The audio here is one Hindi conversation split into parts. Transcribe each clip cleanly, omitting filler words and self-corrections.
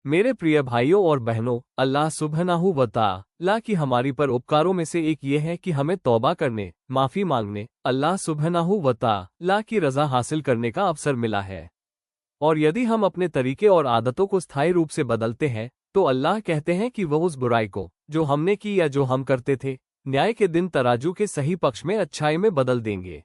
मेरे प्रिय भाइयों और बहनों, अल्लाह सुब्हानहू व तआला की हमारी पर उपकारों में से एक ये है कि हमें तौबा करने, माफ़ी मांगने, अल्लाह सुब्हानहू व तआला की रज़ा हासिल करने का अवसर मिला है। और यदि हम अपने तरीके और आदतों को स्थायी रूप से बदलते हैं, तो अल्लाह कहते हैं कि वह उस बुराई को, जो हमने की या जो हम करते थे, न्याय के दिन तराजू के सही पक्ष में अच्छाई में बदल देंगे।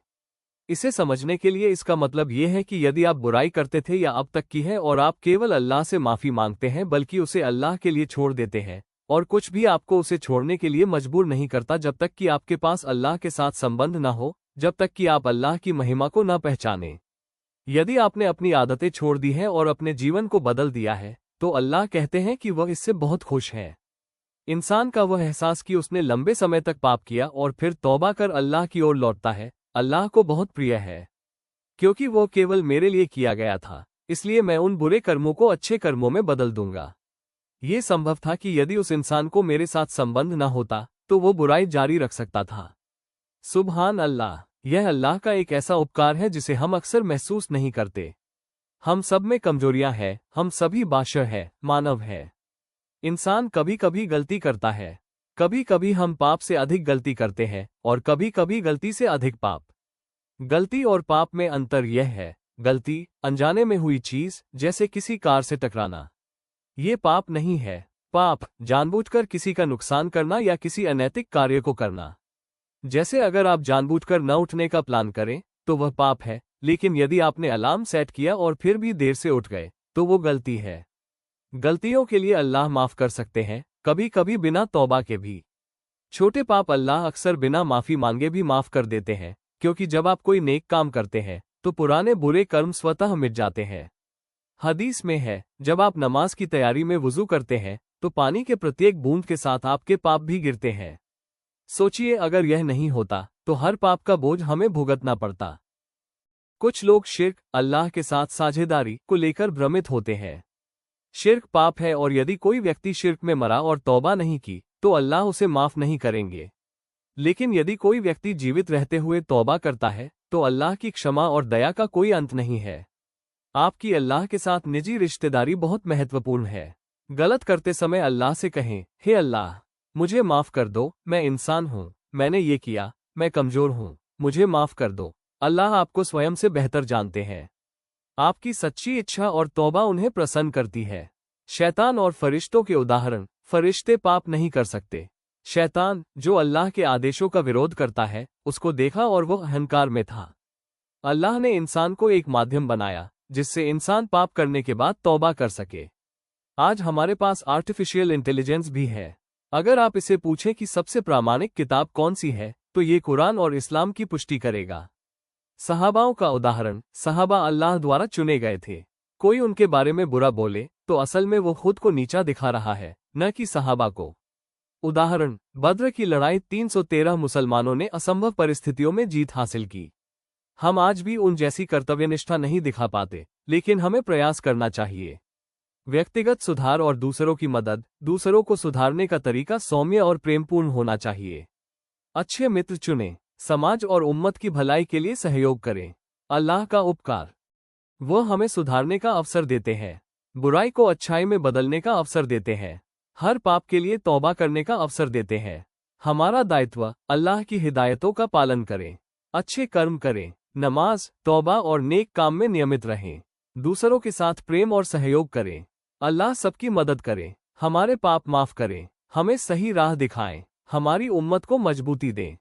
इसे समझने के लिए इसका मतलब ये है कि यदि आप बुराई करते थे या अब तक की है और आप केवल अल्लाह से माफ़ी मांगते हैं बल्कि उसे अल्लाह के लिए छोड़ देते हैं, और कुछ भी आपको उसे छोड़ने के लिए मजबूर नहीं करता जब तक कि आपके पास अल्लाह के साथ संबंध न हो, जब तक कि आप अल्लाह की महिमा को न पहचानें। यदि आपने अपनी आदतें छोड़ दी हैं और अपने जीवन को बदल दिया है, तो अल्लाह कहते हैं कि वह इससे बहुत खुश है। इंसान का वह एहसास कि उसने लंबे समय तक पाप किया और फिर तौबा कर अल्लाह की ओर लौटता है, अल्लाह को बहुत प्रिय है। क्योंकि वो केवल मेरे लिए किया गया था, इसलिए मैं उन बुरे कर्मों को अच्छे कर्मों में बदल दूंगा। ये संभव था कि यदि उस इंसान को मेरे साथ संबंध न होता, तो वो बुराई जारी रख सकता था। सुबहान अल्लाह, यह अल्लाह का एक ऐसा उपकार है जिसे हम अक्सर महसूस नहीं करते। हम सब में कमजोरियां हैं, हम सभी बाशर हैं, मानव है। इंसान कभी कभी गलती करता है। कभी कभी हम पाप से अधिक गलती करते हैं और कभी कभी गलती से अधिक पाप। गलती और पाप में अंतर यह है, गलती अनजाने में हुई चीज, जैसे किसी कार से टकराना, ये पाप नहीं है। पाप जानबूझकर किसी का नुकसान करना या किसी अनैतिक कार्य को करना। जैसे अगर आप जानबूझकर न उठने का प्लान करें, तो वह पाप है, लेकिन यदि आपने अलार्म सेट किया और फिर भी देर से उठ गए, तो वो गलती है। गलतियों के लिए अल्लाह माफ कर सकते हैं, कभी कभी बिना तौबा के भी। छोटे पाप अल्लाह अक्सर बिना माफी मांगे भी माफ कर देते हैं, क्योंकि जब आप कोई नेक काम करते हैं, तो पुराने बुरे कर्म स्वतः मिट जाते हैं। हदीस में है, जब आप नमाज की तैयारी में वुजू करते हैं, तो पानी के प्रत्येक बूंद के साथ आपके पाप भी गिरते हैं। सोचिए अगर यह नहीं होता, तो हर पाप का बोझ हमें भुगतना पड़ता। कुछ लोग शिर्क, अल्लाह के साथ साझेदारी को लेकर भ्रमित होते हैं। शिर्क पाप है और यदि कोई व्यक्ति शिर्क में मरा और तौबा नहीं की, तो अल्लाह उसे माफ नहीं करेंगे। लेकिन यदि कोई व्यक्ति जीवित रहते हुए तौबा करता है, तो अल्लाह की क्षमा और दया का कोई अंत नहीं है। आपकी अल्लाह के साथ निजी रिश्तेदारी बहुत महत्वपूर्ण है। गलत करते समय अल्लाह से कहें, हे अल्लाह, मुझे माफ कर दो, मैं इंसान हूँ, मैंने ये किया, मैं कमजोर हूँ, मुझे माफ कर दो। अल्लाह आपको स्वयं से बेहतर जानते हैं। आपकी सच्ची इच्छा और तौबा उन्हें प्रसन्न करती है। शैतान और फरिश्तों के उदाहरण। फरिश्ते पाप नहीं कर सकते। शैतान, जो अल्लाह के आदेशों का विरोध करता है, उसको देखा और वह अहंकार में था। अल्लाह ने इंसान को एक माध्यम बनाया, जिससे इंसान पाप करने के बाद तौबा कर सके। आज हमारे पास आर्टिफिशियल इंटेलिजेंस भी है। अगर आप इसे पूछें कि सबसे प्रामाणिक किताब कौन सी है, तो ये कुरान और इस्लाम की पुष्टि करेगा। सहाबाओं का उदाहरण। सहाबा अल्लाह द्वारा चुने गए थे। कोई उनके बारे में बुरा बोले, तो असल में वो खुद को नीचा दिखा रहा है, न कि सहाबा को। उदाहरण, बद्र की लड़ाई 313 मुसलमानों ने असंभव परिस्थितियों में जीत हासिल की। हम आज भी उन जैसी कर्तव्यनिष्ठा नहीं दिखा पाते, लेकिन हमें प्रयास करना चाहिए। व्यक्तिगत सुधार और दूसरों की मदद। दूसरों को सुधारने का तरीका सौम्य और प्रेमपूर्ण होना चाहिए। अच्छे मित्र चुनें। समाज और उम्मत की भलाई के लिए सहयोग करें। अल्लाह का उपकार। वह हमें सुधारने का अवसर देते हैं, बुराई को अच्छाई में बदलने का अवसर देते हैं, हर पाप के लिए तौबा करने का अवसर देते हैं। हमारा दायित्व, अल्लाह की हिदायतों का पालन करें, अच्छे कर्म करें, नमाज, तौबा और नेक काम में नियमित रहें, दूसरों के साथ प्रेम और सहयोग करें। अल्लाह सबकी मदद करे, हमारे पाप माफ करें, हमें सही राह दिखाएं, हमारी उम्मत को मजबूती दें।